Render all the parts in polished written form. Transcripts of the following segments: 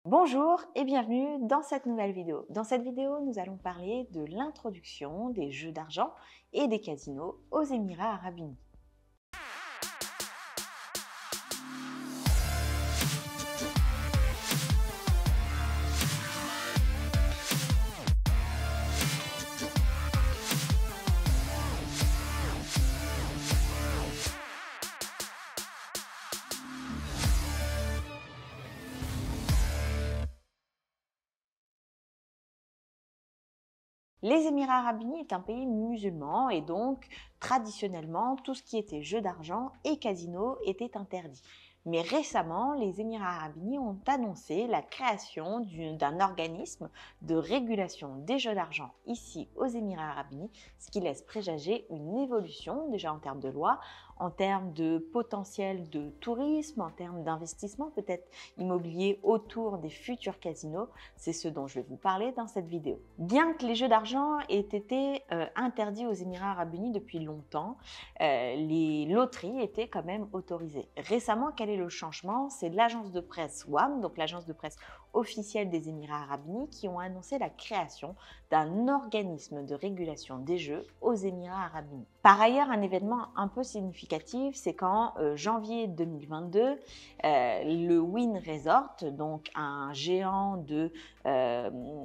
Bonjour et bienvenue dans cette nouvelle vidéo. Dans cette vidéo, nous allons parler de l'introduction des jeux d'argent et des casinos aux Émirats Arabes Unis. Les Émirats Arabes Unis est un pays musulman et donc traditionnellement tout ce qui était jeux d'argent et casinos était interdit. Mais récemment, les Émirats Arabes Unis ont annoncé la création d'un organisme de régulation des jeux d'argent ici aux Émirats Arabes Unis, ce qui laisse présager une évolution déjà en termes de loi, en termes de potentiel de tourisme, en termes d'investissement peut-être immobilier autour des futurs casinos. C'est ce dont je vais vous parler dans cette vidéo. Bien que les jeux d'argent aient été interdits aux Émirats Arabes Unis depuis longtemps, les loteries étaient quand même autorisées. Récemment, quel est le changement? C'est l'agence de presse WAM, donc l'agence de presse officielle des Émirats Arabes Unis, qui ont annoncé la création d'un organisme de régulation des jeux aux Émirats Arabes Unis. Par ailleurs, un événement un peu significatif, c'est qu'en janvier 2022, le Wynn Resort, donc un géant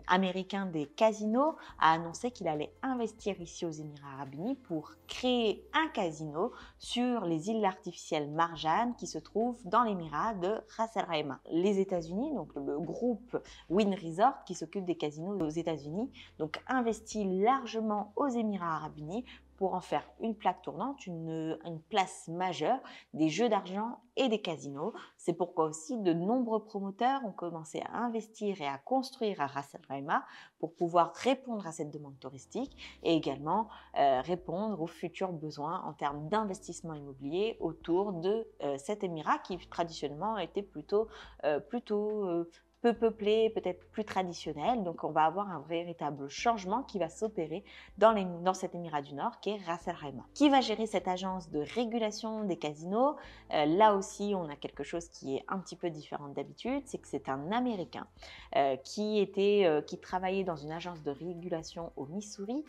américain des casinos, a annoncé qu'il allait investir ici aux Émirats Arabes Unis pour créer un casino sur les îles artificielles Marjan qui se trouvent dans l'émirat de Ras Al Khaimah. Les États-Unis, donc le groupe Wynn Resort qui s'occupe des casinos aux États-Unis, donc investit largement aux Émirats Arabes Unis pour en faire une plaque tournante, une place majeure des jeux d'argent et des casinos. C'est pourquoi aussi de nombreux promoteurs ont commencé à investir et à construire à Ras Al Khaimah pour pouvoir répondre à cette demande touristique et également répondre aux futurs besoins en termes d'investissement immobilier autour de cet émirat qui traditionnellement était plutôt peu peuplé, peut-être plus traditionnel. Donc, on va avoir un véritable changement qui va s'opérer dans cet émirat du Nord qui est Ras Al Khaimah. Qui va gérer cette agence de régulation des casinos? Là aussi, on a quelque chose qui est un petit peu différent d'habitude, c'est que c'est un Américain qui travaillait dans une agence de régulation au Missouri.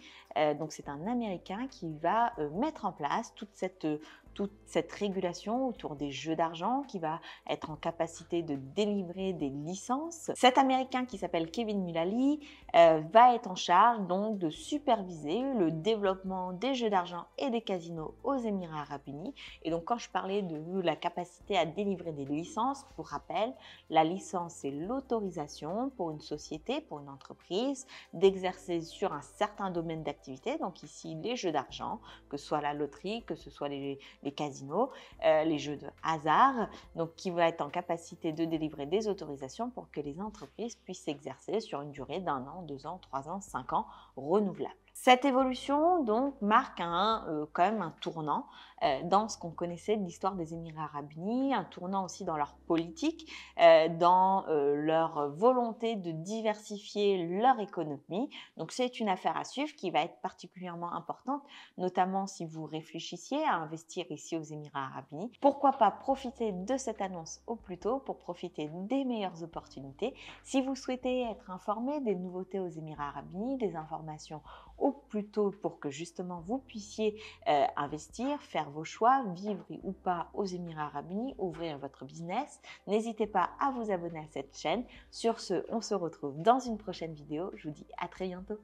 Donc, c'est un Américain qui va mettre en place toute cette régulation autour des jeux d'argent, qui va être en capacité de délivrer des licences. Cet Américain qui s'appelle Kevin Mullally va être en charge donc de superviser le développement des jeux d'argent et des casinos aux Émirats Arabes Unis. Et donc quand je parlais de la capacité à délivrer des licences, pour rappel, la licence c'est l'autorisation pour une société, pour une entreprise, d'exercer sur un certain domaine d'activité, donc ici les jeux d'argent, que ce soit la loterie, que ce soit les casinos, les jeux de hasard, donc qui va être en capacité de délivrer des autorisations pour que les entreprises puissent s'exercer sur une durée d'1 an, 2 ans, 3 ans, 5 ans renouvelable. Cette évolution donc marque quand même un tournant dans ce qu'on connaissait de l'histoire des Émirats Arabes Unis, un tournant aussi dans leur politique, dans leur volonté de diversifier leur économie. Donc c'est une affaire à suivre qui va être particulièrement importante, notamment si vous réfléchissiez à investir ici aux Émirats Arabes Unis. Pourquoi pas profiter de cette annonce au plus tôt pour profiter des meilleures opportunités. Si vous souhaitez être informé des nouveautés aux Émirats Arabes Unis, des informations au plus tôt pour que justement vous puissiez investir, faire vos choix, vivre ou pas aux Émirats Arabes Unis, ouvrir votre business, n'hésitez pas à vous abonner à cette chaîne. Sur ce, on se retrouve dans une prochaine vidéo. Je vous dis à très bientôt.